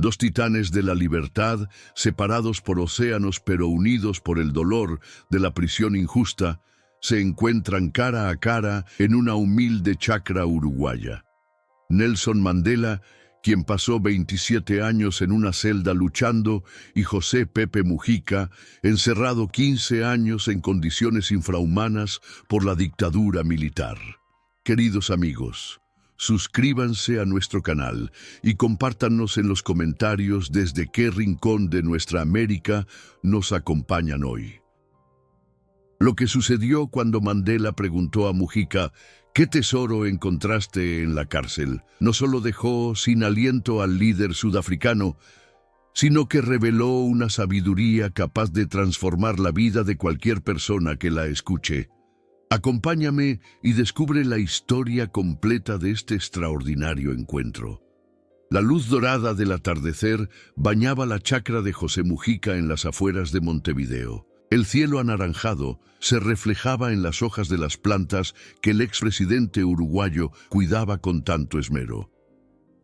Dos titanes de la libertad, separados por océanos pero unidos por el dolor de la prisión injusta, se encuentran cara a cara en una humilde chacra uruguaya. Nelson Mandela, quien pasó 27 años en una celda luchando, y José Pepe Mujica, encerrado 15 años en condiciones infrahumanas por la dictadura militar. Queridos amigos, suscríbanse a nuestro canal y compártanos en los comentarios desde qué rincón de nuestra América nos acompañan hoy. Lo que sucedió cuando Mandela preguntó a Mujica ¿qué tesoro encontraste en la cárcel? No solo dejó sin aliento al líder sudafricano, sino que reveló una sabiduría capaz de transformar la vida de cualquier persona que la escuche. Acompáñame y descubre la historia completa de este extraordinario encuentro. La luz dorada del atardecer bañaba la chacra de José Mujica en las afueras de Montevideo. El cielo anaranjado se reflejaba en las hojas de las plantas que el expresidente uruguayo cuidaba con tanto esmero.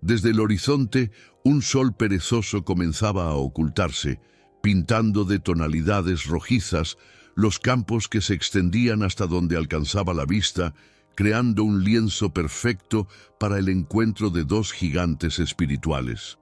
Desde el horizonte, un sol perezoso comenzaba a ocultarse, pintando de tonalidades rojizas los campos que se extendían hasta donde alcanzaba la vista, creando un lienzo perfecto para el encuentro de dos gigantes espirituales.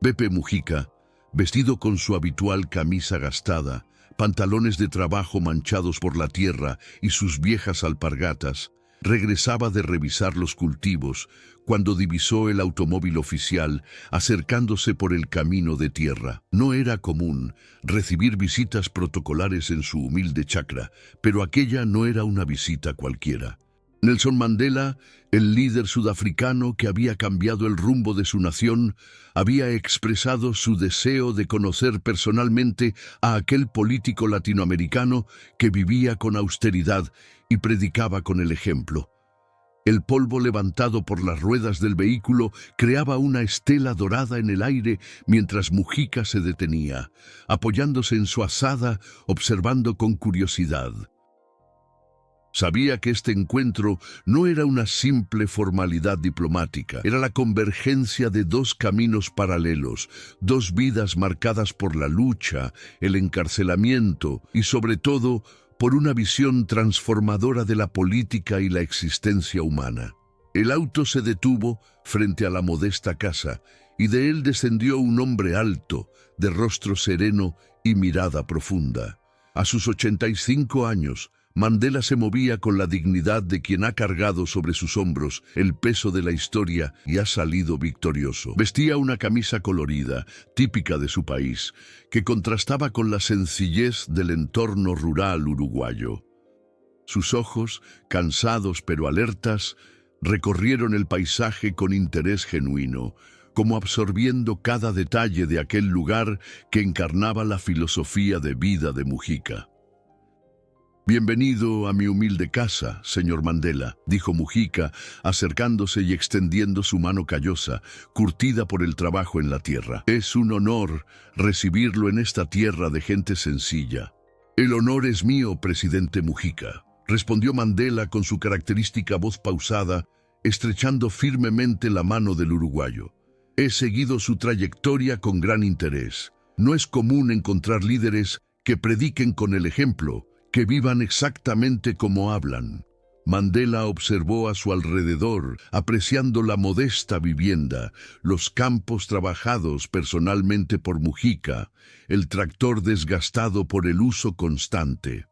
Pepe Mujica, vestido con su habitual camisa gastada, pantalones de trabajo manchados por la tierra y sus viejas alpargatas, regresaba de revisar los cultivos cuando divisó el automóvil oficial acercándose por el camino de tierra. No era común recibir visitas protocolares en su humilde chacra, pero aquella no era una visita cualquiera. Nelson Mandela, el líder sudafricano que había cambiado el rumbo de su nación, había expresado su deseo de conocer personalmente a aquel político latinoamericano que vivía con austeridad y predicaba con el ejemplo. El polvo levantado por las ruedas del vehículo creaba una estela dorada en el aire mientras Mujica se detenía, apoyándose en su azada, observando con curiosidad. Sabía que este encuentro no era una simple formalidad diplomática, era la convergencia de dos caminos paralelos, dos vidas marcadas por la lucha, el encarcelamiento y sobre todo por una visión transformadora de la política y la existencia humana. El auto se detuvo frente a la modesta casa y de él descendió un hombre alto, de rostro sereno y mirada profunda. A sus 85 años, Mandela se movía con la dignidad de quien ha cargado sobre sus hombros el peso de la historia y ha salido victorioso. Vestía una camisa colorida, típica de su país, que contrastaba con la sencillez del entorno rural uruguayo. Sus ojos, cansados pero alertas, recorrieron el paisaje con interés genuino, como absorbiendo cada detalle de aquel lugar que encarnaba la filosofía de vida de Mujica. «Bienvenido a mi humilde casa, señor Mandela», dijo Mujica, acercándose y extendiendo su mano callosa, curtida por el trabajo en la tierra. «Es un honor recibirlo en esta tierra de gente sencilla». «El honor es mío, presidente Mujica», respondió Mandela con su característica voz pausada, estrechando firmemente la mano del uruguayo. «He seguido su trayectoria con gran interés. No es común encontrar líderes que prediquen con el ejemplo, que vivan exactamente como hablan». Mandela observó a su alrededor, apreciando la modesta vivienda, los campos trabajados personalmente por Mujica, el tractor desgastado por el uso constante.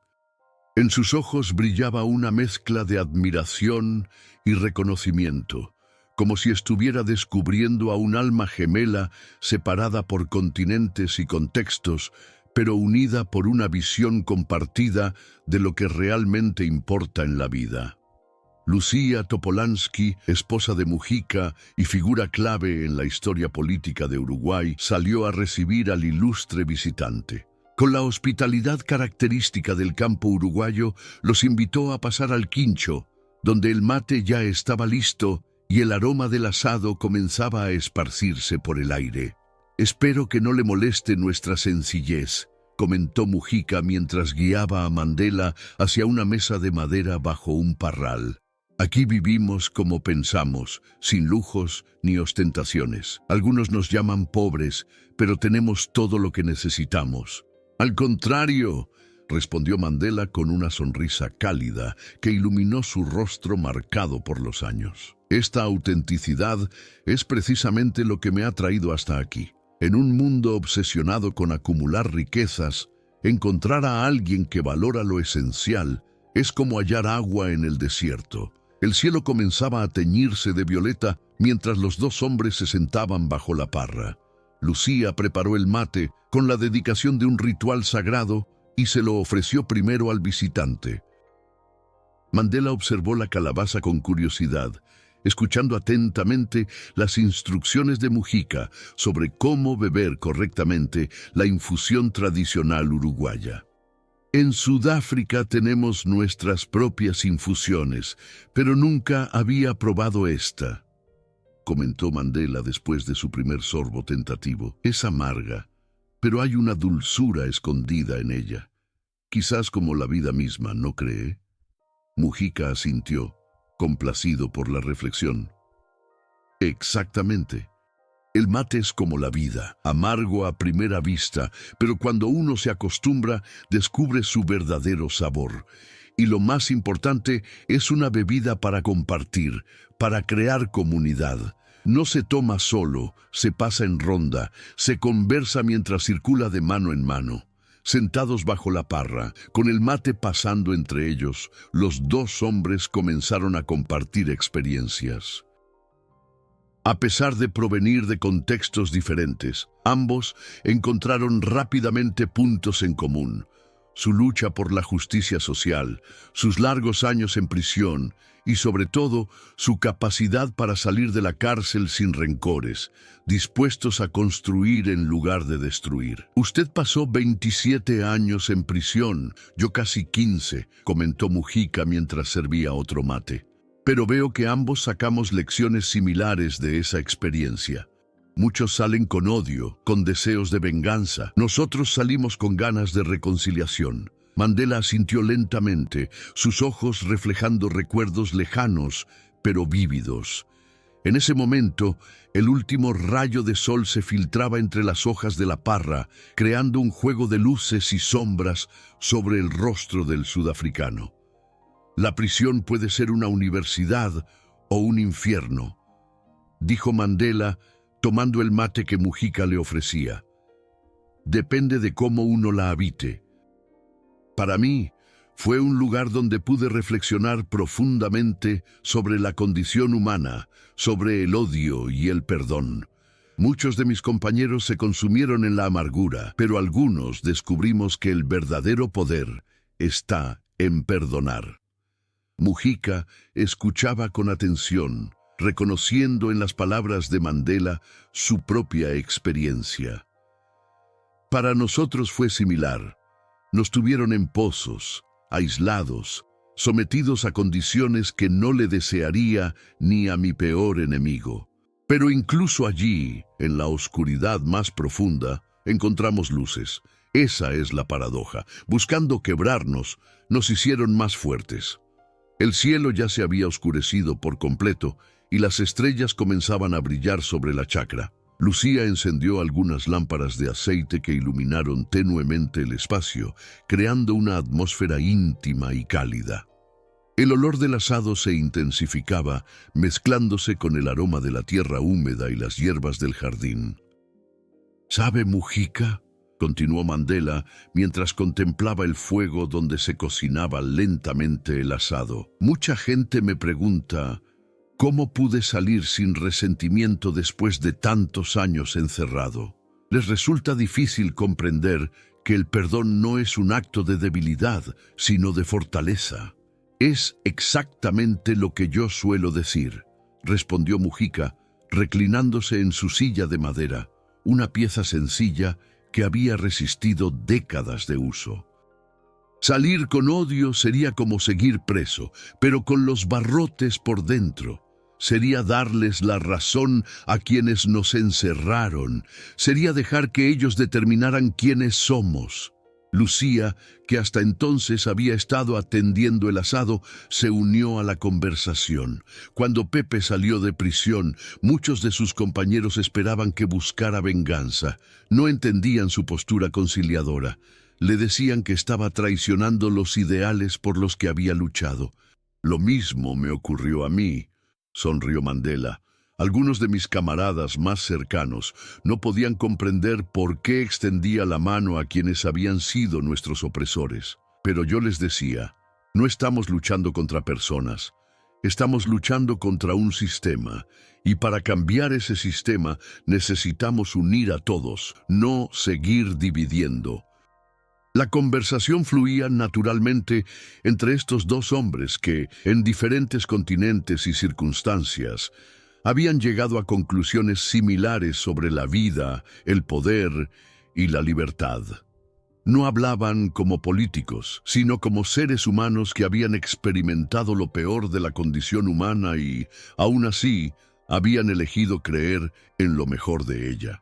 En sus ojos brillaba una mezcla de admiración y reconocimiento, como si estuviera descubriendo a un alma gemela separada por continentes y contextos, pero unida por una visión compartida de lo que realmente importa en la vida. Lucía Topolansky, esposa de Mujica y figura clave en la historia política de Uruguay, salió a recibir al ilustre visitante. Con la hospitalidad característica del campo uruguayo, los invitó a pasar al quincho, donde el mate ya estaba listo y el aroma del asado comenzaba a esparcirse por el aire. «Espero que no le moleste nuestra sencillez», comentó Mujica mientras guiaba a Mandela hacia una mesa de madera bajo un parral. Aquí vivimos como pensamos, sin lujos ni ostentaciones. Algunos nos llaman pobres, pero tenemos todo lo que necesitamos. Al contrario, respondió Mandela con una sonrisa cálida que iluminó su rostro marcado por los años. Esta autenticidad es precisamente lo que me ha traído hasta aquí. En un mundo obsesionado con acumular riquezas, encontrar a alguien que valora lo esencial es como hallar agua en el desierto. El cielo comenzaba a teñirse de violeta mientras los dos hombres se sentaban bajo la parra. Lucía preparó el mate con la dedicación de un ritual sagrado y se lo ofreció primero al visitante. Mandela observó la calabaza con curiosidad, escuchando atentamente las instrucciones de Mujica sobre cómo beber correctamente la infusión tradicional uruguaya. En Sudáfrica tenemos nuestras propias infusiones, pero nunca había probado esta, comentó Mandela después de su primer sorbo tentativo. Es amarga, pero hay una dulzura escondida en ella. Quizás como la vida misma, ¿no cree? Mujica asintió, complacido por la reflexión. Exactamente. El mate es como la vida, amargo a primera vista, pero cuando uno se acostumbra, descubre su verdadero sabor. Y lo más importante, es una bebida para compartir, para crear comunidad. No se toma solo, se pasa en ronda, se conversa mientras circula de mano en mano. Sentados bajo la parra, con el mate pasando entre ellos, los dos hombres comenzaron a compartir experiencias. A pesar de provenir de contextos diferentes, ambos encontraron rápidamente puntos en común. Su lucha por la justicia social, sus largos años en prisión y, sobre todo, su capacidad para salir de la cárcel sin rencores, dispuestos a construir en lugar de destruir. Usted pasó 27 años en prisión, yo casi 15, comentó Mujica mientras servía otro mate. Pero veo que ambos sacamos lecciones similares de esa experiencia. Muchos salen con odio, con deseos de venganza. Nosotros salimos con ganas de reconciliación. Mandela asintió lentamente, sus ojos reflejando recuerdos lejanos, pero vívidos. En ese momento, el último rayo de sol se filtraba entre las hojas de la parra, creando un juego de luces y sombras sobre el rostro del sudafricano. La prisión puede ser una universidad o un infierno, dijo Mandela, tomando el mate que Mujica le ofrecía. Depende de cómo uno la habite. Para mí, fue un lugar donde pude reflexionar profundamente sobre la condición humana, sobre el odio y el perdón. Muchos de mis compañeros se consumieron en la amargura, pero algunos descubrimos que el verdadero poder está en perdonar. Mujica escuchaba con atención, reconociendo en las palabras de Mandela su propia experiencia. Para nosotros fue similar. Nos tuvieron en pozos, aislados, sometidos a condiciones que no le desearía ni a mi peor enemigo. Pero incluso allí, en la oscuridad más profunda, encontramos luces. Esa es la paradoja. Buscando quebrarnos, nos hicieron más fuertes. El cielo ya se había oscurecido por completo y las estrellas comenzaban a brillar sobre la chacra. Lucía encendió algunas lámparas de aceite que iluminaron tenuemente el espacio, creando una atmósfera íntima y cálida. El olor del asado se intensificaba, mezclándose con el aroma de la tierra húmeda y las hierbas del jardín. ¿Sabe, Mujica?, continuó Mandela mientras contemplaba el fuego donde se cocinaba lentamente el asado. Mucha gente me pregunta, ¿cómo pude salir sin resentimiento después de tantos años encerrado? Les resulta difícil comprender que el perdón no es un acto de debilidad, sino de fortaleza. Es exactamente lo que yo suelo decir, respondió Mujica, reclinándose en su silla de madera, una pieza sencilla que había resistido décadas de uso. Salir con odio sería como seguir preso, pero con los barrotes por dentro. Sería darles la razón a quienes nos encerraron. Sería dejar que ellos determinaran quiénes somos. Lucía, que hasta entonces había estado atendiendo el asado, se unió a la conversación. Cuando Pepe salió de prisión, muchos de sus compañeros esperaban que buscara venganza. No entendían su postura conciliadora. Le decían que estaba traicionando los ideales por los que había luchado. Lo mismo me ocurrió a mí, sonrió Mandela. Algunos de mis camaradas más cercanos no podían comprender por qué extendía la mano a quienes habían sido nuestros opresores. Pero yo les decía, no estamos luchando contra personas, estamos luchando contra un sistema, y para cambiar ese sistema necesitamos unir a todos, no seguir dividiendo. La conversación fluía naturalmente entre estos dos hombres que, en diferentes continentes y circunstancias, habían llegado a conclusiones similares sobre la vida, el poder y la libertad. No hablaban como políticos, sino como seres humanos que habían experimentado lo peor de la condición humana y, aún así, habían elegido creer en lo mejor de ella.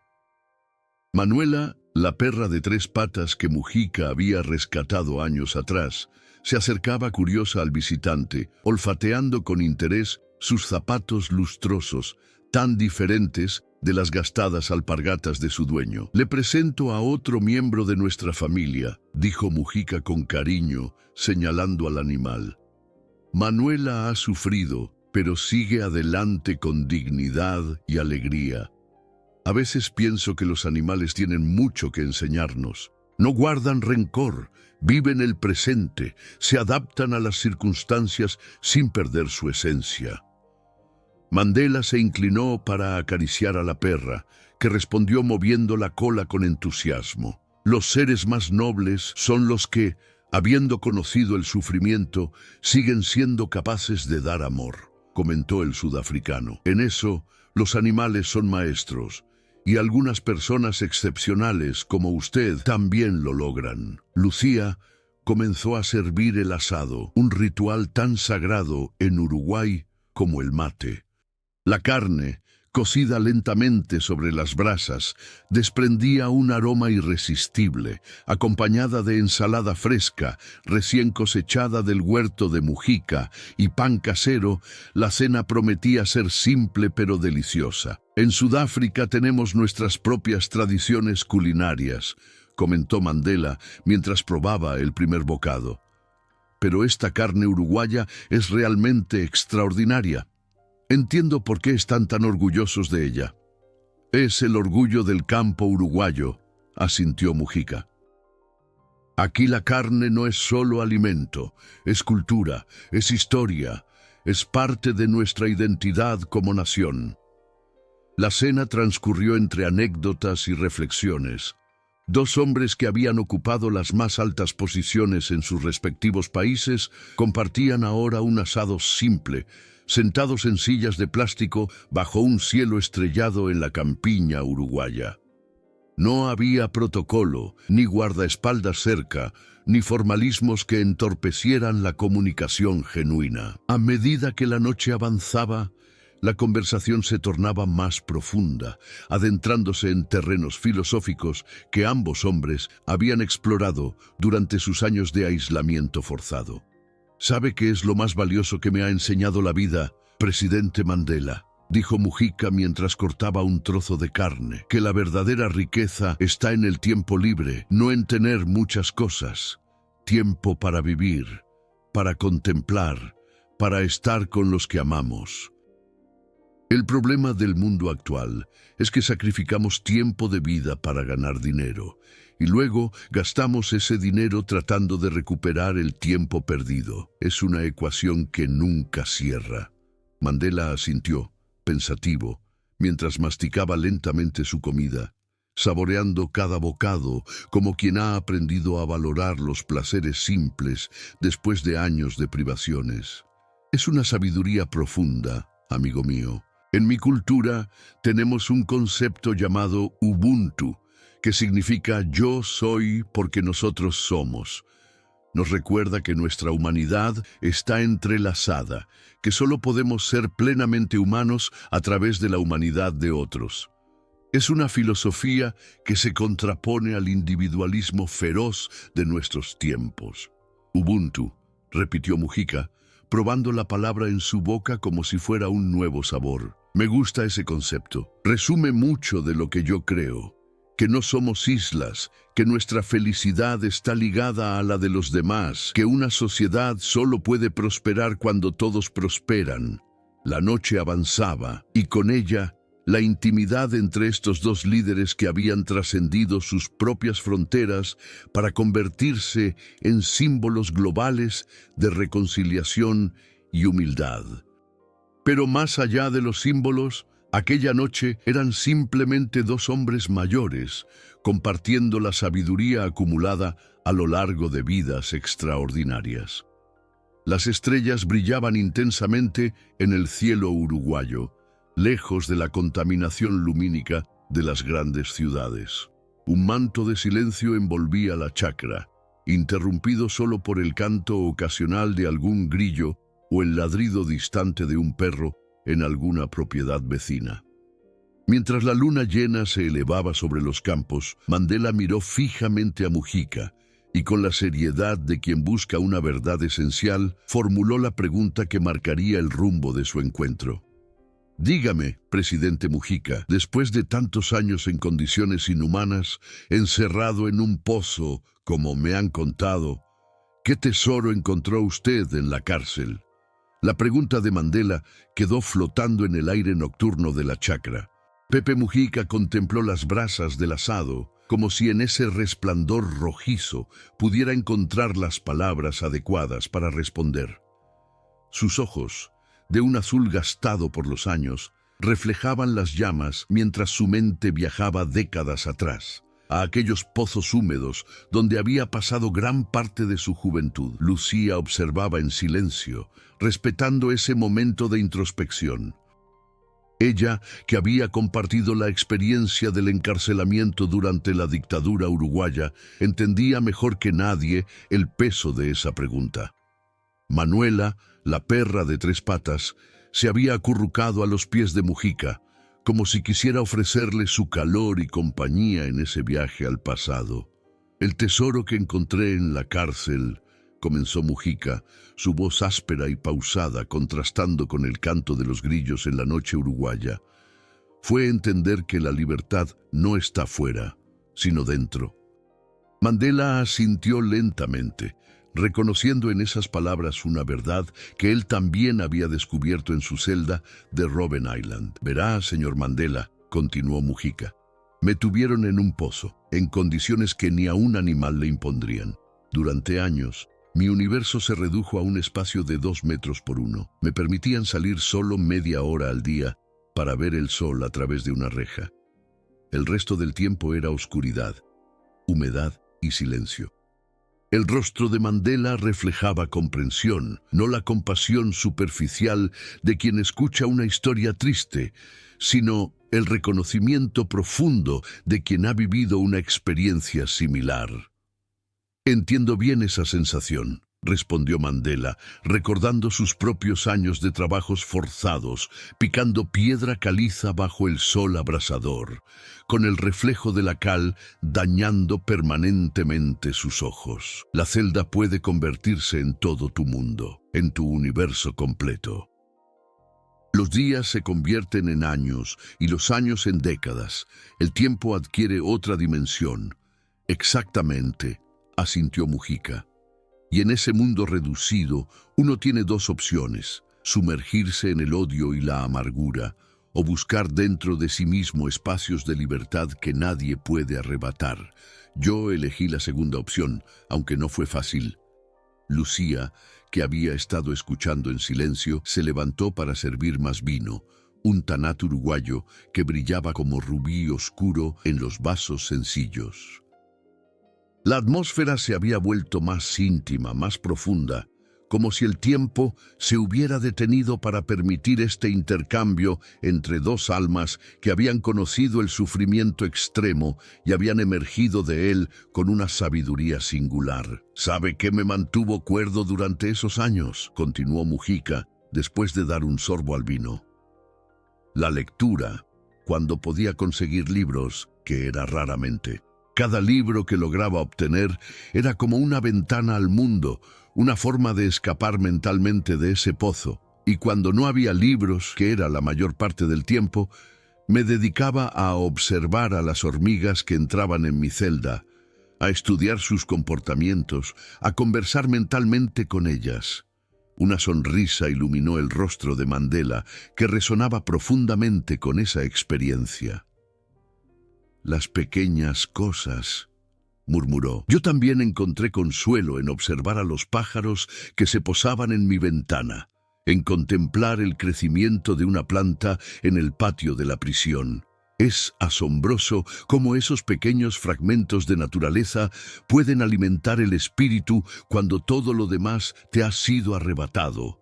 Manuela, la perra de 3 patas que Mujica había rescatado años atrás, se acercaba curiosa al visitante, olfateando con interés sus zapatos lustrosos, tan diferentes de las gastadas alpargatas de su dueño. «Le presento a otro miembro de nuestra familia», dijo Mujica con cariño, señalando al animal. «Manuela ha sufrido, pero sigue adelante con dignidad y alegría. A veces pienso que los animales tienen mucho que enseñarnos. No guardan rencor, viven el presente, se adaptan a las circunstancias sin perder su esencia». Mandela se inclinó para acariciar a la perra, que respondió moviendo la cola con entusiasmo. «Los seres más nobles son los que, habiendo conocido el sufrimiento, siguen siendo capaces de dar amor», comentó el sudafricano. «En eso, los animales son maestros, y algunas personas excepcionales como usted también lo logran». Lucía comenzó a servir el asado, un ritual tan sagrado en Uruguay como el mate. La carne, cocida lentamente sobre las brasas, desprendía un aroma irresistible, acompañada de ensalada fresca, recién cosechada del huerto de Mujica, y pan casero. La cena prometía ser simple pero deliciosa. «En Sudáfrica tenemos nuestras propias tradiciones culinarias», comentó Mandela mientras probaba el primer bocado. «Pero esta carne uruguaya es realmente extraordinaria. Entiendo por qué están tan orgullosos de ella». «Es el orgullo del campo uruguayo», asintió Mujica. «Aquí la carne no es solo alimento, es cultura, es historia, es parte de nuestra identidad como nación». La cena transcurrió entre anécdotas y reflexiones. Dos hombres que habían ocupado las más altas posiciones en sus respectivos países compartían ahora un asado simple, sentados en sillas de plástico bajo un cielo estrellado en la campiña uruguaya. No había protocolo, ni guardaespaldas cerca, ni formalismos que entorpecieran la comunicación genuina. A medida que la noche avanzaba, la conversación se tornaba más profunda, adentrándose en terrenos filosóficos que ambos hombres habían explorado durante sus años de aislamiento forzado. «¿Sabe qué es lo más valioso que me ha enseñado la vida, presidente Mandela?», dijo Mujica mientras cortaba un trozo de carne. «Que la verdadera riqueza está en el tiempo libre, no en tener muchas cosas. Tiempo para vivir, para contemplar, para estar con los que amamos». El problema del mundo actual es que sacrificamos tiempo de vida para ganar dinero, y luego gastamos ese dinero tratando de recuperar el tiempo perdido. Es una ecuación que nunca cierra. Mandela asintió, pensativo, mientras masticaba lentamente su comida, saboreando cada bocado como quien ha aprendido a valorar los placeres simples después de años de privaciones. Es una sabiduría profunda, amigo mío. En mi cultura tenemos un concepto llamado Ubuntu, que significa yo soy porque nosotros somos. Nos recuerda que nuestra humanidad está entrelazada, que solo podemos ser plenamente humanos a través de la humanidad de otros. Es una filosofía que se contrapone al individualismo feroz de nuestros tiempos. Ubuntu, repitió Mujica, probando la palabra en su boca como si fuera un nuevo sabor. Me gusta ese concepto. Resume mucho de lo que yo creo, que no somos islas, que nuestra felicidad está ligada a la de los demás, que una sociedad solo puede prosperar cuando todos prosperan. La noche avanzaba, y con ella, la intimidad entre estos dos líderes que habían trascendido sus propias fronteras para convertirse en símbolos globales de reconciliación y humildad. Pero más allá de los símbolos, aquella noche eran simplemente dos hombres mayores, compartiendo la sabiduría acumulada a lo largo de vidas extraordinarias. Las estrellas brillaban intensamente en el cielo uruguayo, lejos de la contaminación lumínica de las grandes ciudades. Un manto de silencio envolvía la chacra, interrumpido solo por el canto ocasional de algún grillo o el ladrido distante de un perro en alguna propiedad vecina. Mientras la luna llena se elevaba sobre los campos, Mandela miró fijamente a Mujica y con la seriedad de quien busca una verdad esencial, formuló la pregunta que marcaría el rumbo de su encuentro. Dígame, presidente Mujica, después de tantos años en condiciones inhumanas, encerrado en un pozo, como me han contado, ¿qué tesoro encontró usted en la cárcel? La pregunta de Mandela quedó flotando en el aire nocturno de la chacra. Pepe Mujica contempló las brasas del asado, como si en ese resplandor rojizo pudiera encontrar las palabras adecuadas para responder. Sus ojos, de un azul gastado por los años, reflejaban las llamas mientras su mente viajaba décadas atrás, a aquellos pozos húmedos donde había pasado gran parte de su juventud. Lucía observaba en silencio, respetando ese momento de introspección. Ella, que había compartido la experiencia del encarcelamiento durante la dictadura uruguaya, entendía mejor que nadie el peso de esa pregunta. Manuela, la perra de tres patas, se había acurrucado a los pies de Mujica, como si quisiera ofrecerle su calor y compañía en ese viaje al pasado. El tesoro que encontré en la cárcel, comenzó Mujica, su voz áspera y pausada contrastando con el canto de los grillos en la noche uruguaya, fue entender que la libertad no está fuera, sino dentro. Mandela asintió lentamente, reconociendo en esas palabras una verdad que él también había descubierto en su celda de Robben Island. Verá, señor Mandela, continuó Mujica, me tuvieron en un pozo, en condiciones que ni a un animal le impondrían. Durante años, mi universo se redujo a un espacio de 2 metros por 1. Me permitían salir solo media hora al día para ver el sol a través de una reja. El resto del tiempo era oscuridad, humedad y silencio. El rostro de Mandela reflejaba comprensión, no la compasión superficial de quien escucha una historia triste, sino el reconocimiento profundo de quien ha vivido una experiencia similar. Entiendo bien esa sensación, respondió Mandela, recordando sus propios años de trabajos forzados, picando piedra caliza bajo el sol abrasador, con el reflejo de la cal dañando permanentemente sus ojos. La celda puede convertirse en todo tu mundo, en tu universo completo. Los días se convierten en años y los años en décadas. El tiempo adquiere otra dimensión. Exactamente, asintió Mujica. Y en ese mundo reducido, uno tiene dos opciones: sumergirse en el odio y la amargura, o buscar dentro de sí mismo espacios de libertad que nadie puede arrebatar. Yo elegí la segunda opción, aunque no fue fácil. Lucía, que había estado escuchando en silencio, se levantó para servir más vino, un tanat uruguayo que brillaba como rubí oscuro en los vasos sencillos. La atmósfera se había vuelto más íntima, más profunda, como si el tiempo se hubiera detenido para permitir este intercambio entre dos almas que habían conocido el sufrimiento extremo y habían emergido de él con una sabiduría singular. ¿Sabe qué me mantuvo cuerdo durante esos años?, continuó Mujica, después de dar un sorbo al vino. La lectura. cuando podía conseguir libros, que era raramente. Cada libro que lograba obtener era como una ventana al mundo, una forma de escapar mentalmente de ese pozo. Y cuando no había libros, que era la mayor parte del tiempo, me dedicaba a observar a las hormigas que entraban en mi celda, a estudiar sus comportamientos, a conversar mentalmente con ellas. Una sonrisa iluminó el rostro de Mandela, que resonaba profundamente con esa experiencia. «Las pequeñas cosas», murmuró. Yo también encontré consuelo en observar a los pájaros que se posaban en mi ventana, en contemplar el crecimiento de una planta en el patio de la prisión. Es asombroso cómo esos pequeños fragmentos de naturaleza pueden alimentar el espíritu cuando todo lo demás te ha sido arrebatado.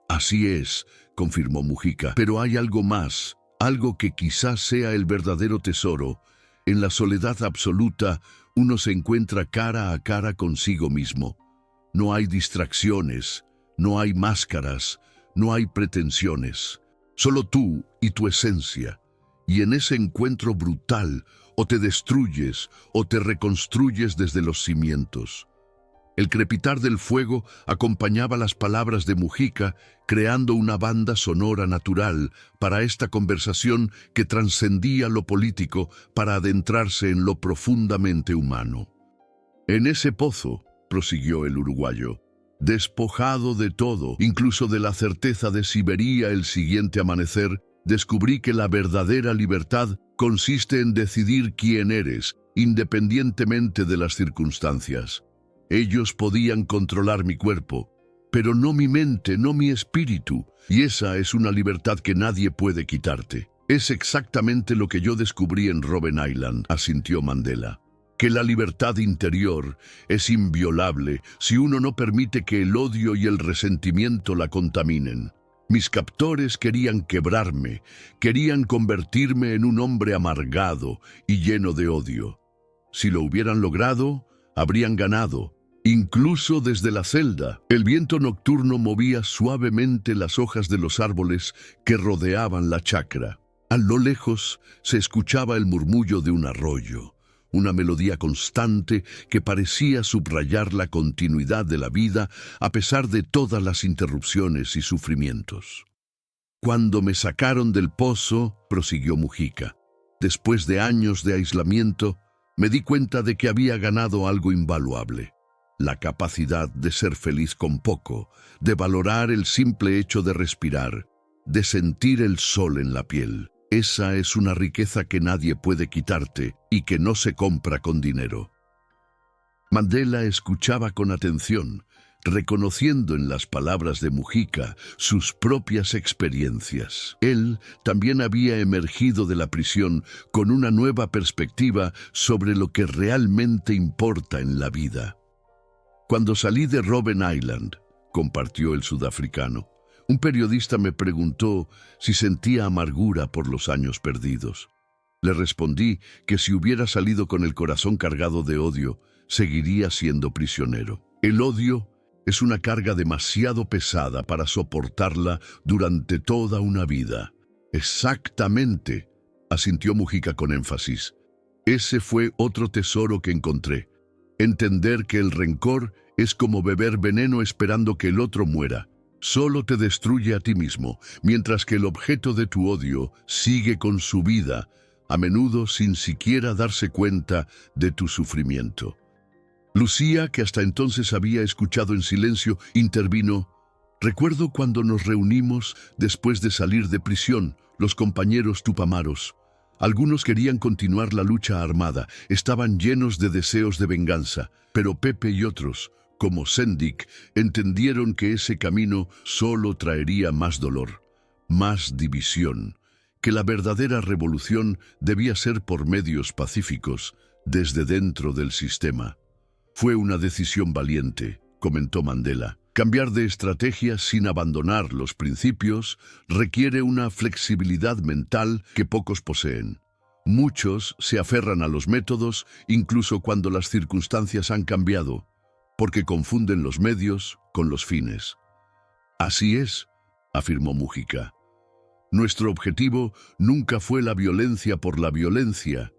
Así es, confirmó Mujica, pero hay algo más, algo que quizás sea el verdadero tesoro. En la soledad absoluta, uno se encuentra cara a cara consigo mismo. No hay distracciones, no hay máscaras, no hay pretensiones. Solo tú y tu esencia. Y en ese encuentro brutal, o te destruyes o te reconstruyes desde los cimientos. El crepitar del fuego acompañaba las palabras de Mujica, creando una banda sonora natural para esta conversación que trascendía lo político para adentrarse en lo profundamente humano. En ese pozo, prosiguió el uruguayo, despojado de todo, incluso de la certeza de si vería el siguiente amanecer, descubrí que la verdadera libertad consiste en decidir quién eres, independientemente de las circunstancias. Ellos podían controlar mi cuerpo, pero no mi mente, no mi espíritu, y esa es una libertad que nadie puede quitarte. Es exactamente lo que yo descubrí en Robben Island, asintió Mandela, que la libertad interior es inviolable si uno no permite que el odio y el resentimiento la contaminen. Mis captores querían quebrarme, querían convertirme en un hombre amargado y lleno de odio. Si lo hubieran logrado, habrían ganado. Incluso desde la celda, el viento nocturno movía suavemente las hojas de los árboles que rodeaban la chacra. A lo lejos se escuchaba el murmullo de un arroyo, una melodía constante que parecía subrayar la continuidad de la vida a pesar de todas las interrupciones y sufrimientos. Cuando me sacaron del pozo, prosiguió Mujica, después de años de aislamiento, me di cuenta de que había ganado algo invaluable. La capacidad de ser feliz con poco, de valorar el simple hecho de respirar, de sentir el sol en la piel. Esa es una riqueza que nadie puede quitarte y que no se compra con dinero. Mandela escuchaba con atención, reconociendo en las palabras de Mujica sus propias experiencias. Él también había emergido de la prisión con una nueva perspectiva sobre lo que realmente importa en la vida. Cuando salí de Robben Island, compartió el sudafricano, un periodista me preguntó si sentía amargura por los años perdidos. Le respondí que si hubiera salido con el corazón cargado de odio, seguiría siendo prisionero. El odio es una carga demasiado pesada para soportarla durante toda una vida. Exactamente, asintió Mujica con énfasis. Ese fue otro tesoro que encontré. Entender que el rencor es como beber veneno esperando que el otro muera. Solo te destruye a ti mismo, mientras que el objeto de tu odio sigue con su vida, a menudo sin siquiera darse cuenta de tu sufrimiento. Lucía, que hasta entonces había escuchado en silencio, intervino. Recuerdo cuando nos reunimos después de salir de prisión, los compañeros tupamaros. Algunos querían continuar la lucha armada, estaban llenos de deseos de venganza, pero Pepe y otros, como Sendik, entendieron que ese camino solo traería más dolor, más división, que la verdadera revolución debía ser por medios pacíficos, desde dentro del sistema. Fue una decisión valiente, comentó Mandela. Cambiar de estrategia sin abandonar los principios requiere una flexibilidad mental que pocos poseen. Muchos se aferran a los métodos incluso cuando las circunstancias han cambiado, porque confunden los medios con los fines. Así es, afirmó Mujica. Nuestro objetivo nunca fue la violencia por la violencia.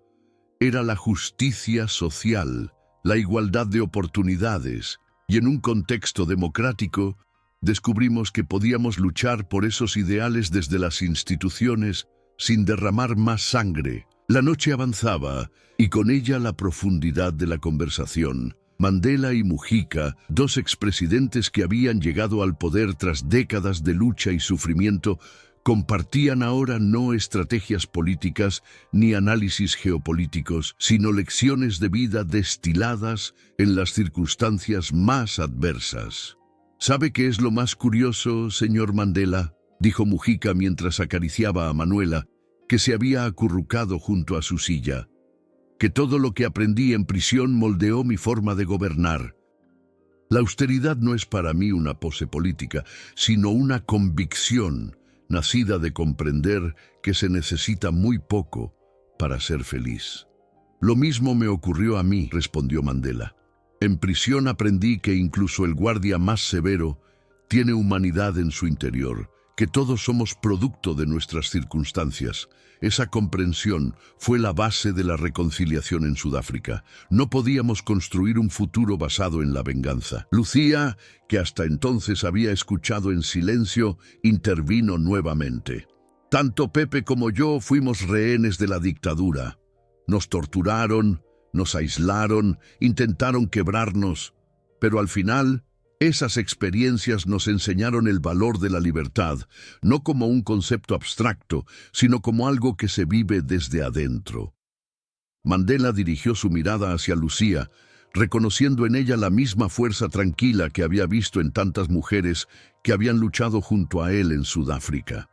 Era la justicia social, la igualdad de oportunidades, y en un contexto democrático, descubrimos que podíamos luchar por esos ideales desde las instituciones sin derramar más sangre. La noche avanzaba, y con ella la profundidad de la conversación. Mandela y Mujica, dos expresidentes que habían llegado al poder tras décadas de lucha y sufrimiento, compartían ahora no estrategias políticas ni análisis geopolíticos, sino lecciones de vida destiladas en las circunstancias más adversas. ¿Sabe qué es lo más curioso, señor Mandela?, dijo Mujica mientras acariciaba a Manuela, que se había acurrucado junto a su silla. Que todo lo que aprendí en prisión moldeó mi forma de gobernar. La austeridad no es para mí una pose política, sino una convicción nacida de comprender que se necesita muy poco para ser feliz. Lo mismo me ocurrió a mí, respondió Mandela. En prisión aprendí que incluso el guardia más severo tiene humanidad en su interior, que todos somos producto de nuestras circunstancias. Esa comprensión fue la base de la reconciliación en Sudáfrica. No podíamos construir un futuro basado en la venganza. Lucía, que hasta entonces había escuchado en silencio, intervino nuevamente. Tanto Pepe como yo fuimos rehenes de la dictadura. Nos torturaron, nos aislaron, intentaron quebrarnos, pero al final esas experiencias nos enseñaron el valor de la libertad, no como un concepto abstracto, sino como algo que se vive desde adentro. Mandela dirigió su mirada hacia Lucía, reconociendo en ella la misma fuerza tranquila que había visto en tantas mujeres que habían luchado junto a él en Sudáfrica.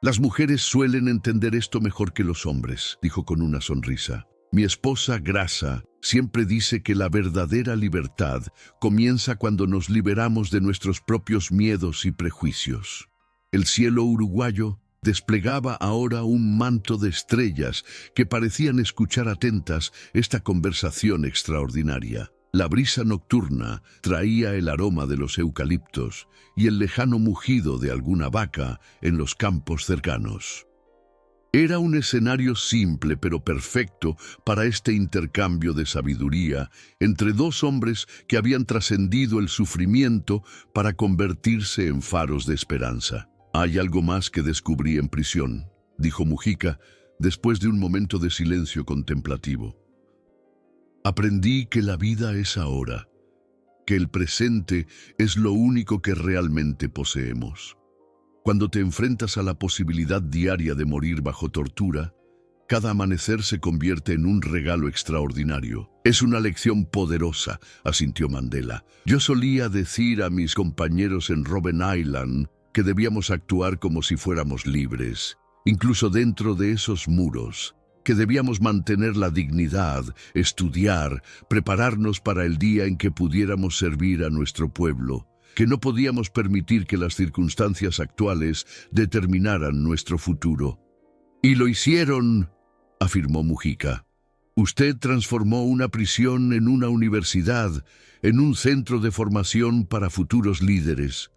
Las mujeres suelen entender esto mejor que los hombres, dijo con una sonrisa. Mi esposa Grasa siempre dice que la verdadera libertad comienza cuando nos liberamos de nuestros propios miedos y prejuicios. El cielo uruguayo desplegaba ahora un manto de estrellas que parecían escuchar atentas esta conversación extraordinaria. La brisa nocturna traía el aroma de los eucaliptos y el lejano mugido de alguna vaca en los campos cercanos. Era un escenario simple pero perfecto para este intercambio de sabiduría entre dos hombres que habían trascendido el sufrimiento para convertirse en faros de esperanza. Hay algo más que descubrí en prisión, dijo Mujica después de un momento de silencio contemplativo. Aprendí que la vida es ahora, que el presente es lo único que realmente poseemos. Cuando te enfrentas a la posibilidad diaria de morir bajo tortura, cada amanecer se convierte en un regalo extraordinario. Es una lección poderosa, asintió Mandela. Yo solía decir a mis compañeros en Robben Island que debíamos actuar como si fuéramos libres, incluso dentro de esos muros, que debíamos mantener la dignidad, estudiar, prepararnos para el día en que pudiéramos servir a nuestro pueblo, que no podíamos permitir que las circunstancias actuales determinaran nuestro futuro. Y lo hicieron, afirmó Mujica. Usted transformó una prisión en una universidad, en un centro de formación para futuros líderes.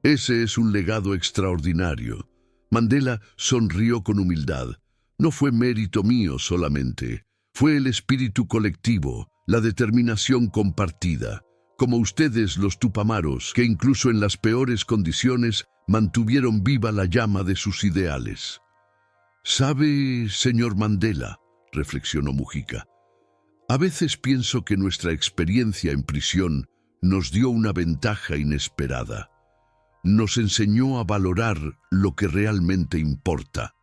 Ese es un legado extraordinario. Mandela sonrió con humildad. No fue mérito mío solamente, fue el espíritu colectivo, la determinación compartida. Como ustedes los tupamaros, que incluso en las peores condiciones mantuvieron viva la llama de sus ideales. «¿Sabe, señor Mandela?», reflexionó Mujica, «a veces pienso que nuestra experiencia en prisión nos dio una ventaja inesperada. Nos enseñó a valorar lo que realmente importa.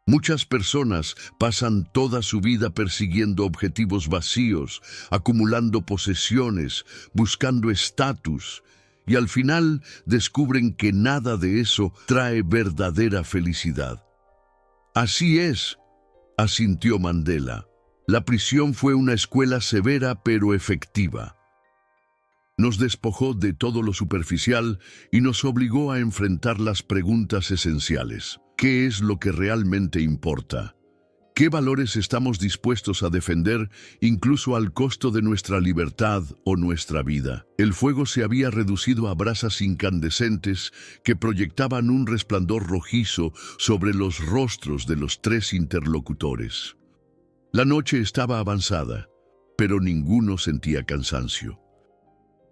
Muchas personas pasan toda su vida persiguiendo objetivos vacíos, acumulando posesiones, buscando estatus, y al final descubren que nada de eso trae verdadera felicidad. Así es, asintió Mandela. La prisión fue una escuela severa pero efectiva. Nos despojó de todo lo superficial y nos obligó a enfrentar las preguntas esenciales. ¿Qué es lo que realmente importa? ¿Qué valores estamos dispuestos a defender incluso al costo de nuestra libertad o nuestra vida? El fuego se había reducido a brasas incandescentes que proyectaban un resplandor rojizo sobre los rostros de los tres interlocutores. La noche estaba avanzada, pero ninguno sentía cansancio.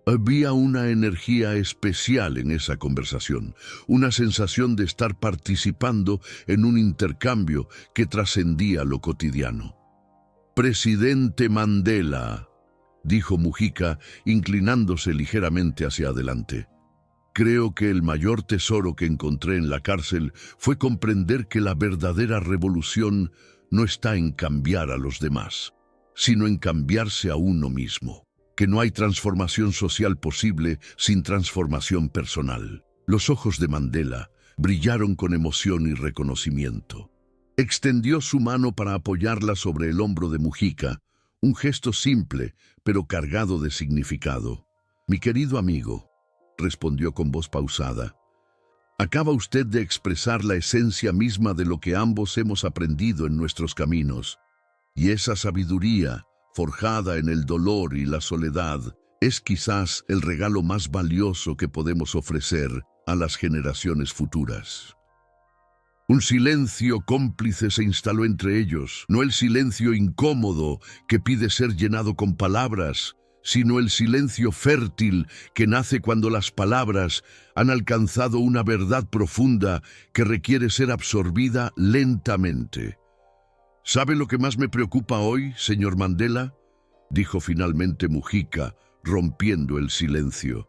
Había una energía especial en esa conversación, una sensación de estar participando en un intercambio que trascendía lo cotidiano. «Presidente Mandela», dijo Mujica, inclinándose ligeramente hacia adelante. «Creo que el mayor tesoro que encontré en la cárcel fue comprender que la verdadera revolución no está en cambiar a los demás, sino en cambiarse a uno mismo. Que no hay transformación social posible sin transformación personal». Los ojos de Mandela brillaron con emoción y reconocimiento. Extendió su mano para apoyarla sobre el hombro de Mujica, un gesto simple, pero cargado de significado. «Mi querido amigo», respondió con voz pausada, «acaba usted de expresar la esencia misma de lo que ambos hemos aprendido en nuestros caminos, y esa sabiduría, forjada en el dolor y la soledad, es quizás el regalo más valioso que podemos ofrecer a las generaciones futuras». Un silencio cómplice se instaló entre ellos, no el silencio incómodo que pide ser llenado con palabras, sino el silencio fértil que nace cuando las palabras han alcanzado una verdad profunda que requiere ser absorbida lentamente. «¿Sabe lo que más me preocupa hoy, señor Mandela?», dijo finalmente Mujica, rompiendo el silencio.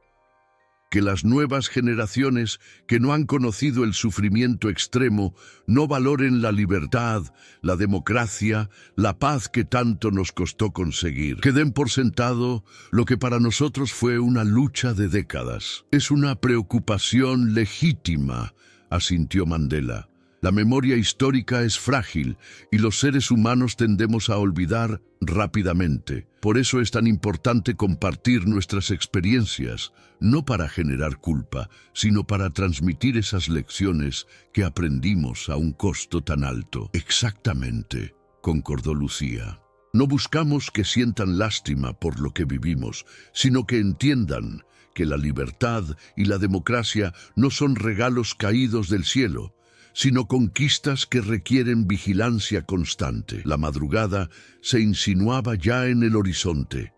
«Que las nuevas generaciones que no han conocido el sufrimiento extremo no valoren la libertad, la democracia, la paz que tanto nos costó conseguir. Que den por sentado lo que para nosotros fue una lucha de décadas». «Es una preocupación legítima», asintió Mandela. «La memoria histórica es frágil y los seres humanos tendemos a olvidar rápidamente. Por eso es tan importante compartir nuestras experiencias, no para generar culpa, sino para transmitir esas lecciones que aprendimos a un costo tan alto». «Exactamente», concordó Lucía. «No buscamos que sientan lástima por lo que vivimos, sino que entiendan que la libertad y la democracia no son regalos caídos del cielo, sino conquistas que requieren vigilancia constante». La madrugada se insinuaba ya en el horizonte.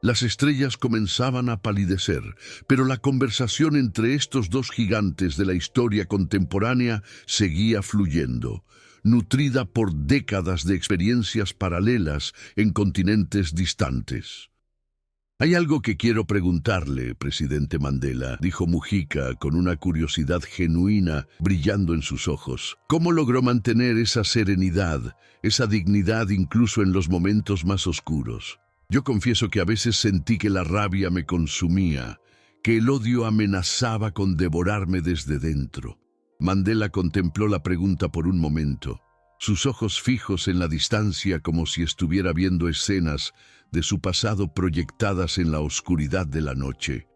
Las estrellas comenzaban a palidecer, pero la conversación entre estos dos gigantes de la historia contemporánea seguía fluyendo, nutrida por décadas de experiencias paralelas en continentes distantes. «Hay algo que quiero preguntarle, presidente Mandela», dijo Mujica con una curiosidad genuina brillando en sus ojos. «¿Cómo logró mantener esa serenidad, esa dignidad incluso en los momentos más oscuros? Yo confieso que a veces sentí que la rabia me consumía, que el odio amenazaba con devorarme desde dentro». Mandela contempló la pregunta por un momento, sus ojos fijos en la distancia como si estuviera viendo escenas de su pasado proyectadas en la oscuridad de la noche.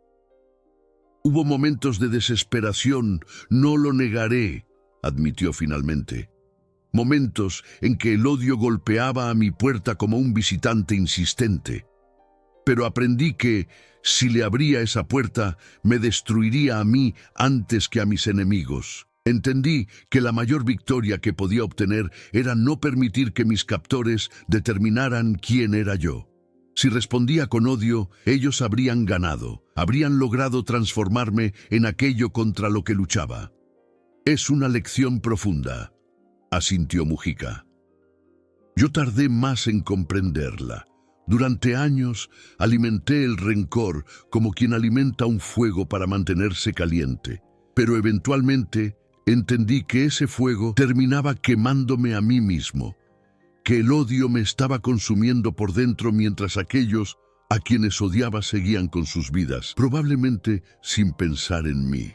«Hubo momentos de desesperación, no lo negaré», admitió finalmente. «Momentos en que el odio golpeaba a mi puerta como un visitante insistente. Pero aprendí que, si le abría esa puerta, me destruiría a mí antes que a mis enemigos. Entendí que la mayor victoria que podía obtener era no permitir que mis captores determinaran quién era yo. Si respondía con odio, ellos habrían ganado, habrían logrado transformarme en aquello contra lo que luchaba». «Es una lección profunda», asintió Mujica. «Yo tardé más en comprenderla. Durante años alimenté el rencor como quien alimenta un fuego para mantenerse caliente, pero eventualmente entendí que ese fuego terminaba quemándome a mí mismo, que el odio me estaba consumiendo por dentro mientras aquellos a quienes odiaba seguían con sus vidas, probablemente sin pensar en mí».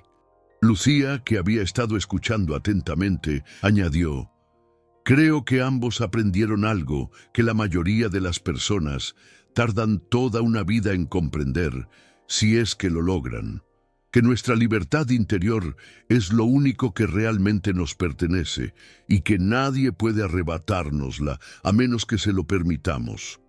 Lucía, que había estado escuchando atentamente, añadió: «Creo que ambos aprendieron algo que la mayoría de las personas tardan toda una vida en comprender, si es que lo logran. que nuestra libertad interior es lo único que realmente nos pertenece y que nadie puede arrebatárnosla a menos que se lo permitamos.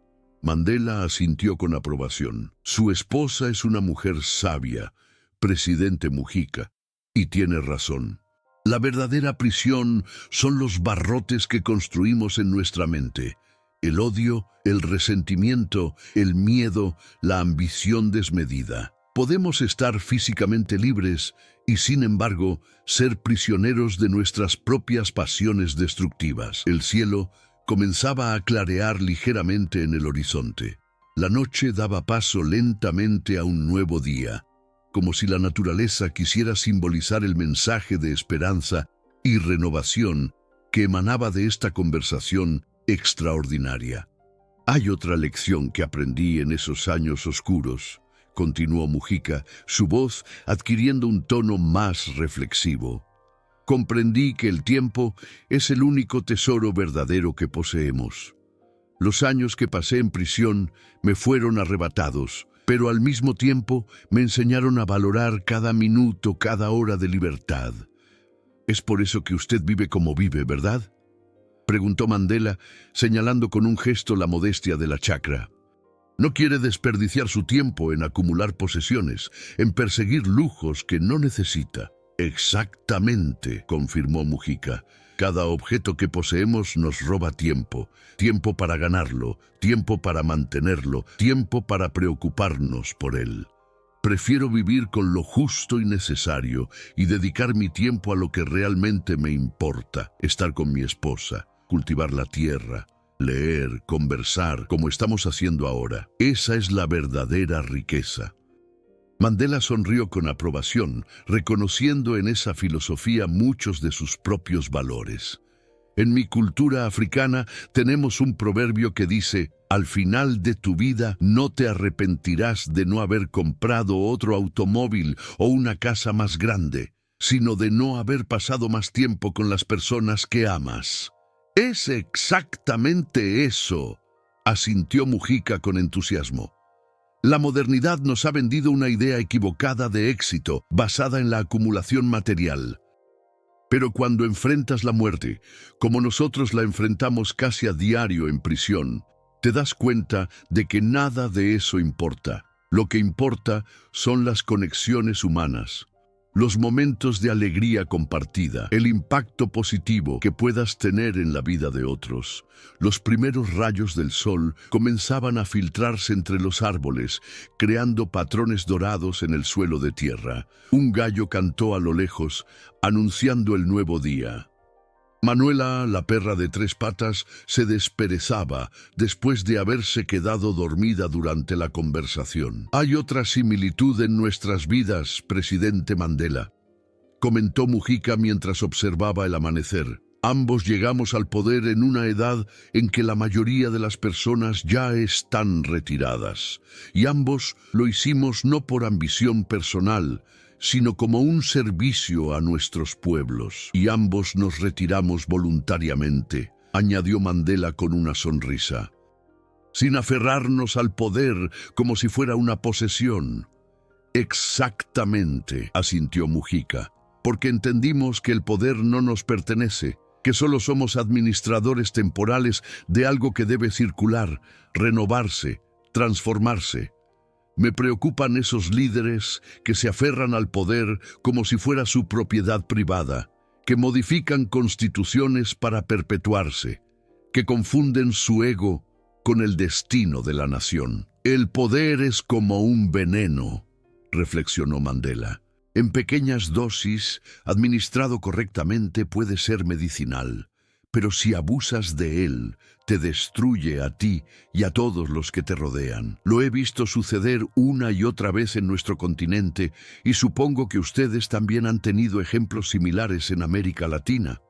Mandela asintió con aprobación. Su esposa es una mujer sabia, presidente Mujica, y tiene razón. La verdadera prisión son los barrotes que construimos en nuestra mente. El odio, el resentimiento, el miedo, la ambición desmedida. Podemos estar físicamente libres y, sin embargo, ser prisioneros de nuestras propias pasiones destructivas. El cielo comenzaba a clarear ligeramente en el horizonte. La noche daba paso lentamente a un nuevo día, como si la naturaleza quisiera simbolizar el mensaje de esperanza y renovación que emanaba de esta conversación extraordinaria. Hay otra lección que aprendí en esos años oscuros, continuó Mujica, su voz adquiriendo un tono más reflexivo. Comprendí que el tiempo es el único tesoro verdadero que poseemos. Los años que pasé en prisión me fueron arrebatados, pero al mismo tiempo me enseñaron a valorar cada minuto, cada hora de libertad. Es por eso que usted vive como vive, ¿verdad?, preguntó Mandela, señalando con un gesto la modestia de la chacra. No quiere desperdiciar su tiempo en acumular posesiones, en perseguir lujos que no necesita. Exactamente, confirmó Mujica. Cada objeto que poseemos nos roba tiempo. Tiempo para ganarlo, tiempo para mantenerlo, tiempo para preocuparnos por él. Prefiero vivir con lo justo y necesario y dedicar mi tiempo a lo que realmente me importa. Estar con mi esposa, cultivar la tierra, leer, conversar, como estamos haciendo ahora. Esa es la verdadera riqueza. Mandela sonrió con aprobación, reconociendo en esa filosofía muchos de sus propios valores. En mi cultura africana tenemos un proverbio que dice: al final de tu vida no te arrepentirás de no haber comprado otro automóvil o una casa más grande, sino de no haber pasado más tiempo con las personas que amas. Es exactamente eso, asintió Mujica con entusiasmo. La modernidad nos ha vendido una idea equivocada de éxito, basada en la acumulación material. Pero cuando enfrentas la muerte, como nosotros la enfrentamos casi a diario en prisión, te das cuenta de que nada de eso importa. Lo que importa son las conexiones humanas, los momentos de alegría compartida, el impacto positivo que puedas tener en la vida de otros. Los primeros rayos del sol comenzaban a filtrarse entre los árboles, creando patrones dorados en el suelo de tierra. Un gallo cantó a lo lejos, anunciando el nuevo día. Manuela, la perra de 3 patas, se desperezaba después de haberse quedado dormida durante la conversación. Hay otra similitud en nuestras vidas, presidente Mandela, comentó Mujica mientras observaba el amanecer. Ambos llegamos al poder en una edad en que la mayoría de las personas ya están retiradas, y ambos lo hicimos no por ambición personal, sino como un servicio a nuestros pueblos. Y ambos nos retiramos voluntariamente, añadió Mandela con una sonrisa, sin aferrarnos al poder como si fuera una posesión. Exactamente, asintió Mujica, porque entendimos que el poder no nos pertenece, que solo somos administradores temporales de algo que debe circular, renovarse, transformarse. Me preocupan esos líderes que se aferran al poder como si fuera su propiedad privada, que modifican constituciones para perpetuarse, que confunden su ego con el destino de la nación. El poder es como un veneno, reflexionó Mandela. En pequeñas dosis, administrado correctamente, puede ser medicinal, pero si abusas de él, te destruye a ti y a todos los que te rodean. Lo he visto suceder una y otra vez en nuestro continente y supongo que ustedes también han tenido ejemplos similares en América Latina.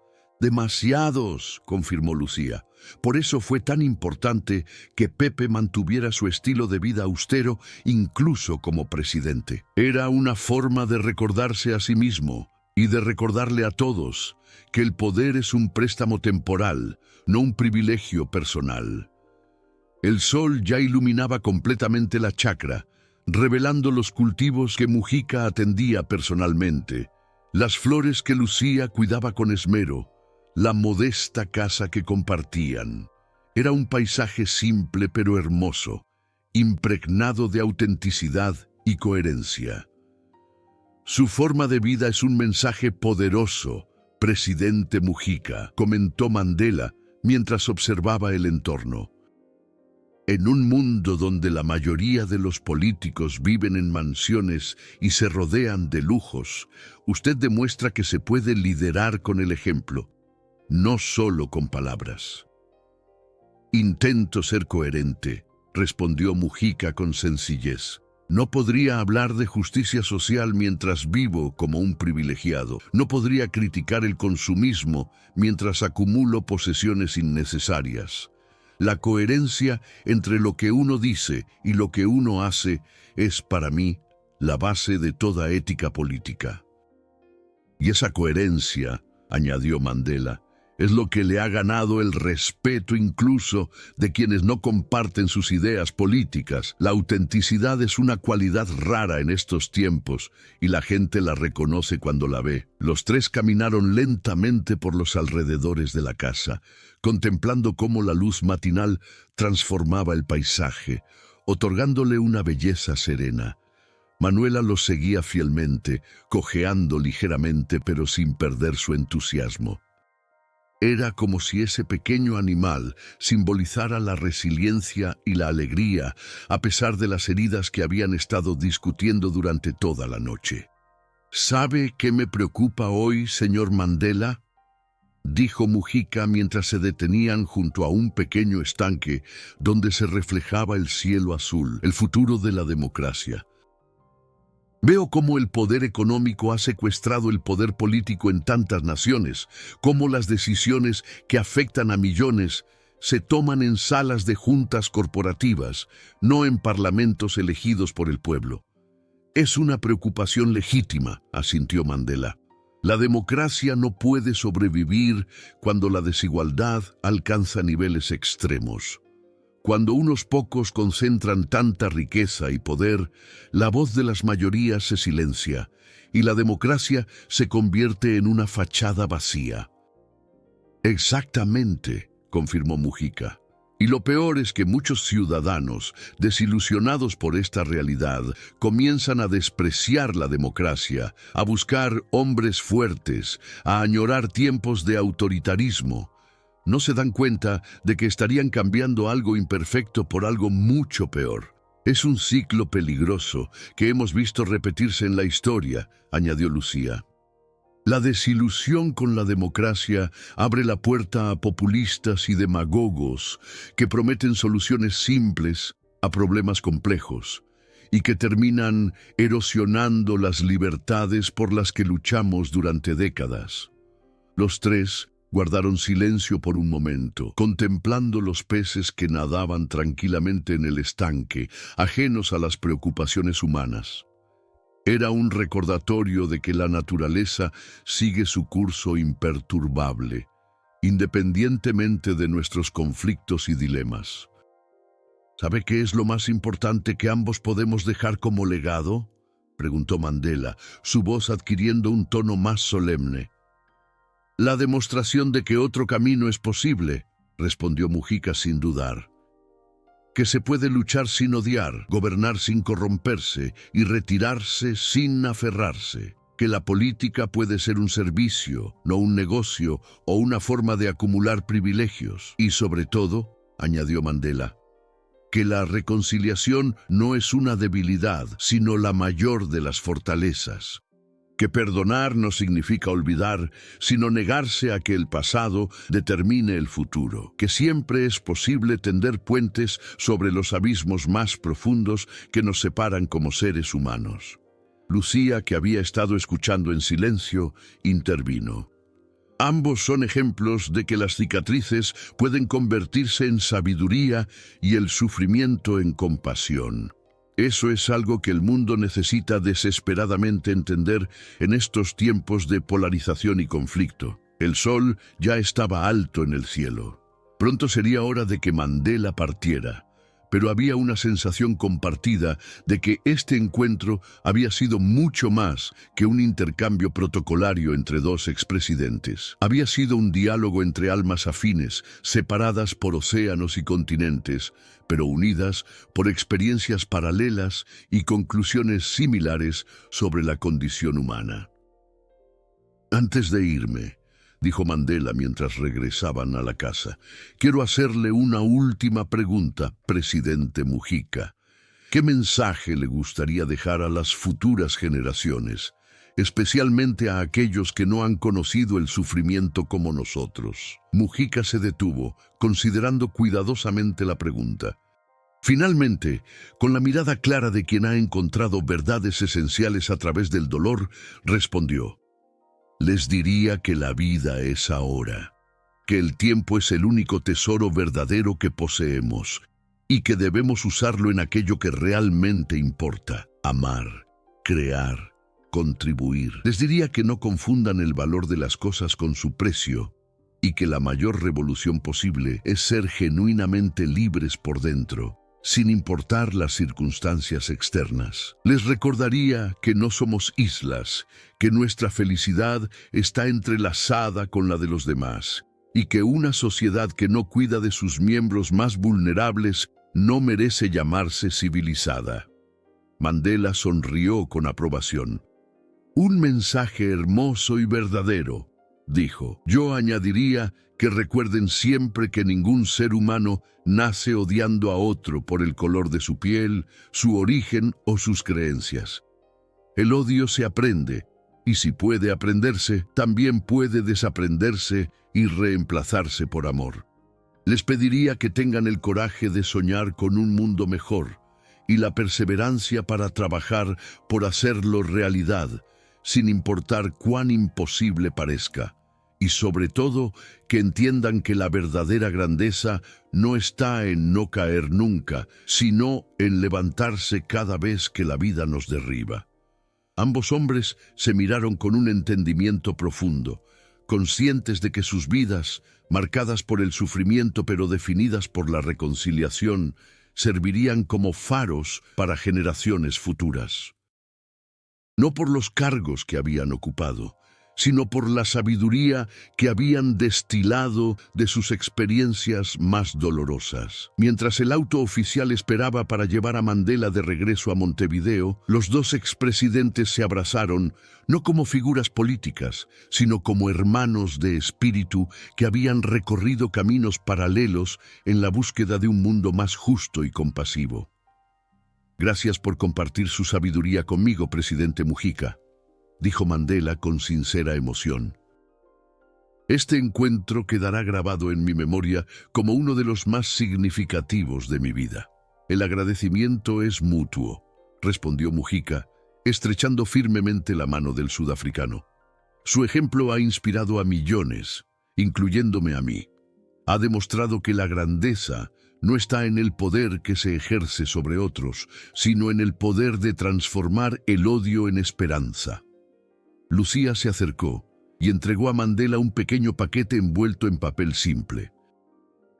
Demasiados, confirmó Lucía. Por eso fue tan importante que Pepe mantuviera su estilo de vida austero incluso como presidente. Era una forma de recordarse a sí mismo y de recordarle a todos que el poder es un préstamo temporal, no un privilegio personal. El sol ya iluminaba completamente la chacra, revelando los cultivos que Mujica atendía personalmente, las flores que Lucía cuidaba con esmero, la modesta casa que compartían. Era un paisaje simple pero hermoso, impregnado de autenticidad y coherencia. Su forma de vida es un mensaje poderoso, presidente Mujica, comentó Mandela mientras observaba el entorno. En un mundo donde la mayoría de los políticos viven en mansiones y se rodean de lujos, usted demuestra que se puede liderar con el ejemplo, no solo con palabras. Intento ser coherente, respondió Mujica con sencillez. No podría hablar de justicia social mientras vivo como un privilegiado. No podría criticar el consumismo mientras acumulo posesiones innecesarias. La coherencia entre lo que uno dice y lo que uno hace es, para mí, la base de toda ética política. Y esa coherencia, añadió Mandela, es lo que le ha ganado el respeto incluso de quienes no comparten sus ideas políticas. La autenticidad es una cualidad rara en estos tiempos y la gente la reconoce cuando la ve. Los tres caminaron lentamente por los alrededores de la casa, contemplando cómo la luz matinal transformaba el paisaje, otorgándole una belleza serena. Manuela los seguía fielmente, cojeando ligeramente pero sin perder su entusiasmo. Era como si ese pequeño animal simbolizara la resiliencia y la alegría, a pesar de las heridas que habían estado discutiendo durante toda la noche. ¿Sabe qué me preocupa hoy, señor Mandela?, dijo Mujica mientras se detenían junto a un pequeño estanque donde se reflejaba el cielo azul, el futuro de la democracia. Veo cómo el poder económico ha secuestrado el poder político en tantas naciones, cómo las decisiones que afectan a millones se toman en salas de juntas corporativas, no en parlamentos elegidos por el pueblo. Es una preocupación legítima, asintió Mandela. La democracia no puede sobrevivir cuando la desigualdad alcanza niveles extremos. Cuando unos pocos concentran tanta riqueza y poder, la voz de las mayorías se silencia y la democracia se convierte en una fachada vacía. Exactamente, confirmó Mujica. Y lo peor es que muchos ciudadanos, desilusionados por esta realidad, comienzan a despreciar la democracia, a buscar hombres fuertes, a añorar tiempos de autoritarismo. No se dan cuenta de que estarían cambiando algo imperfecto por algo mucho peor. Es un ciclo peligroso que hemos visto repetirse en la historia, añadió Lucía. La desilusión con la democracia abre la puerta a populistas y demagogos que prometen soluciones simples a problemas complejos y que terminan erosionando las libertades por las que luchamos durante décadas. Los tres guardaron silencio por un momento, contemplando los peces que nadaban tranquilamente en el estanque, ajenos a las preocupaciones humanas. Era un recordatorio de que la naturaleza sigue su curso imperturbable, independientemente de nuestros conflictos y dilemas. ¿Sabe qué es lo más importante que ambos podemos dejar como legado?, preguntó Mandela, su voz adquiriendo un tono más solemne. La demostración de que otro camino es posible, respondió Mujica sin dudar. Que se puede luchar sin odiar, gobernar sin corromperse y retirarse sin aferrarse. Que la política puede ser un servicio, no un negocio o una forma de acumular privilegios. Y sobre todo, añadió Mandela, que la reconciliación no es una debilidad, sino la mayor de las fortalezas. Que perdonar no significa olvidar, sino negarse a que el pasado determine el futuro. Que siempre es posible tender puentes sobre los abismos más profundos que nos separan como seres humanos. Lucía, que había estado escuchando en silencio, intervino. Ambos son ejemplos de que las cicatrices pueden convertirse en sabiduría y el sufrimiento en compasión. Eso es algo que el mundo necesita desesperadamente entender en estos tiempos de polarización y conflicto. El sol ya estaba alto en el cielo. Pronto sería hora de que Mandela partiera, pero había una sensación compartida de que este encuentro había sido mucho más que un intercambio protocolario entre dos expresidentes. Había sido un diálogo entre almas afines, separadas por océanos y continentes, pero unidas por experiencias paralelas y conclusiones similares sobre la condición humana. Antes de irme, dijo Mandela mientras regresaban a la casa, quiero hacerle una última pregunta, presidente Mujica. ¿Qué mensaje le gustaría dejar a las futuras generaciones, especialmente a aquellos que no han conocido el sufrimiento como nosotros? Mujica se detuvo, considerando cuidadosamente la pregunta. Finalmente, con la mirada clara de quien ha encontrado verdades esenciales a través del dolor, respondió: les diría que la vida es ahora, que el tiempo es el único tesoro verdadero que poseemos y que debemos usarlo en aquello que realmente importa: amar, crear, contribuir. Les diría que no confundan el valor de las cosas con su precio y que la mayor revolución posible es ser genuinamente libres por dentro, sin importar las circunstancias externas. Les recordaría que no somos islas, que nuestra felicidad está entrelazada con la de los demás, y que una sociedad que no cuida de sus miembros más vulnerables no merece llamarse civilizada. Mandela sonrió con aprobación. Un mensaje hermoso y verdadero, dijo. Yo añadiría que recuerden siempre que ningún ser humano nace odiando a otro por el color de su piel, su origen o sus creencias. El odio se aprende, y si puede aprenderse, también puede desaprenderse y reemplazarse por amor. Les pediría que tengan el coraje de soñar con un mundo mejor y la perseverancia para trabajar por hacerlo realidad, sin importar cuán imposible parezca. Y sobre todo, que entiendan que la verdadera grandeza no está en no caer nunca, sino en levantarse cada vez que la vida nos derriba. Ambos hombres se miraron con un entendimiento profundo, conscientes de que sus vidas, marcadas por el sufrimiento pero definidas por la reconciliación, servirían como faros para generaciones futuras. No por los cargos que habían ocupado, sino por la sabiduría que habían destilado de sus experiencias más dolorosas. Mientras el auto oficial esperaba para llevar a Mandela de regreso a Montevideo, los dos expresidentes se abrazaron, no como figuras políticas, sino como hermanos de espíritu que habían recorrido caminos paralelos en la búsqueda de un mundo más justo y compasivo. Gracias por compartir su sabiduría conmigo, presidente Mujica, dijo Mandela con sincera emoción. Este encuentro quedará grabado en mi memoria como uno de los más significativos de mi vida. El agradecimiento es mutuo, respondió Mujica, estrechando firmemente la mano del sudafricano. Su ejemplo ha inspirado a millones, incluyéndome a mí. Ha demostrado que la grandeza no está en el poder que se ejerce sobre otros, sino en el poder de transformar el odio en esperanza. Lucía se acercó y entregó a Mandela un pequeño paquete envuelto en papel simple.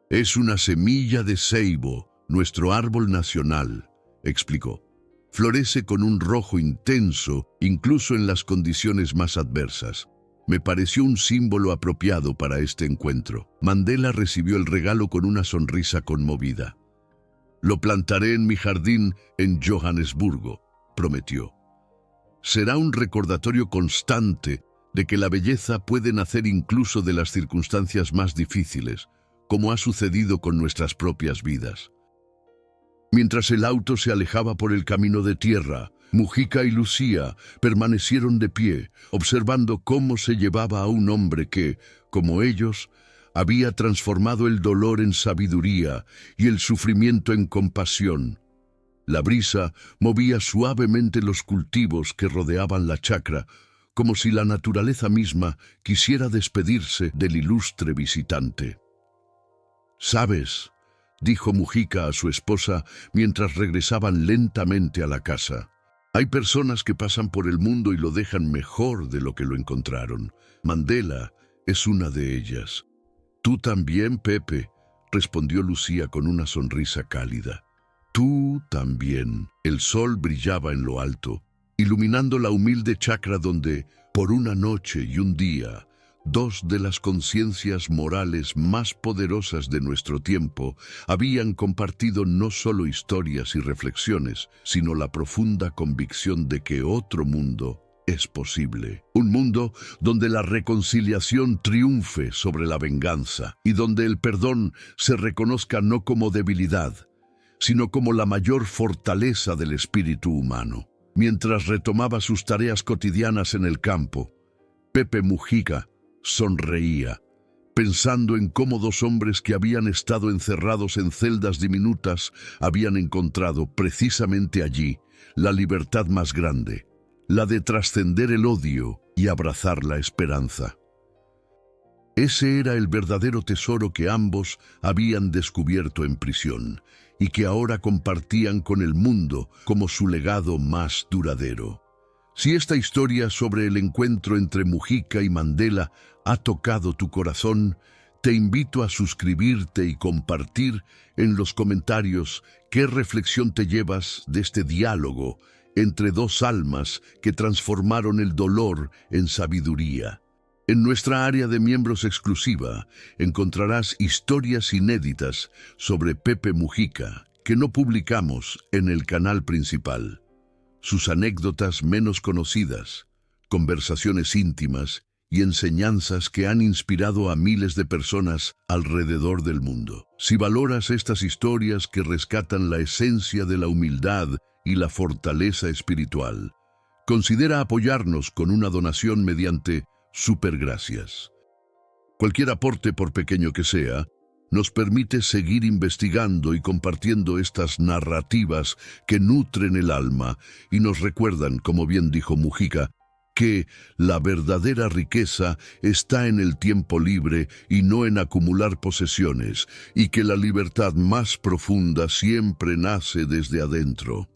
Es una semilla de ceibo, nuestro árbol nacional, explicó. Florece con un rojo intenso, incluso en las condiciones más adversas. Me pareció un símbolo apropiado para este encuentro. Mandela recibió el regalo con una sonrisa conmovida. Lo plantaré en mi jardín en Johannesburgo, prometió. Será un recordatorio constante de que la belleza puede nacer incluso de las circunstancias más difíciles, como ha sucedido con nuestras propias vidas. Mientras el auto se alejaba por el camino de tierra, Mujica y Lucía permanecieron de pie, observando cómo se llevaba a un hombre que, como ellos, había transformado el dolor en sabiduría y el sufrimiento en compasión. La brisa movía suavemente los cultivos que rodeaban la chacra, como si la naturaleza misma quisiera despedirse del ilustre visitante. «¿Sabes?», dijo Mujica a su esposa mientras regresaban lentamente a la casa. «Hay personas que pasan por el mundo y lo dejan mejor de lo que lo encontraron. Mandela es una de ellas». «Tú también, Pepe», respondió Lucía con una sonrisa cálida. tú también. El sol brillaba en lo alto, iluminando la humilde chacra donde, por una noche y un día, dos de las conciencias morales más poderosas de nuestro tiempo habían compartido no solo historias y reflexiones, sino la profunda convicción de que otro mundo es posible. Un mundo donde la reconciliación triunfe sobre la venganza y donde el perdón se reconozca no como debilidad, sino como la mayor fortaleza del espíritu humano. Mientras retomaba sus tareas cotidianas en el campo, Pepe Mujica sonreía, pensando en cómo dos hombres que habían estado encerrados en celdas diminutas habían encontrado precisamente allí la libertad más grande, la de trascender el odio y abrazar la esperanza. Ese era el verdadero tesoro que ambos habían descubierto en prisión y que ahora compartían con el mundo como su legado más duradero. Si esta historia sobre el encuentro entre Mujica y Mandela ha tocado tu corazón, te invito a suscribirte y compartir en los comentarios qué reflexión te llevas de este diálogo entre dos almas que transformaron el dolor en sabiduría. En nuestra área de miembros exclusiva encontrarás historias inéditas sobre Pepe Mujica que no publicamos en el canal principal. Sus anécdotas menos conocidas, conversaciones íntimas y enseñanzas que han inspirado a miles de personas alrededor del mundo. Si valoras estas historias que rescatan la esencia de la humildad y la fortaleza espiritual, considera apoyarnos con una donación mediante Supergracias. Cualquier aporte, por pequeño que sea, nos permite seguir investigando y compartiendo estas narrativas que nutren el alma y nos recuerdan, como bien dijo Mujica, que la verdadera riqueza está en el tiempo libre y no en acumular posesiones, y que la libertad más profunda siempre nace desde adentro.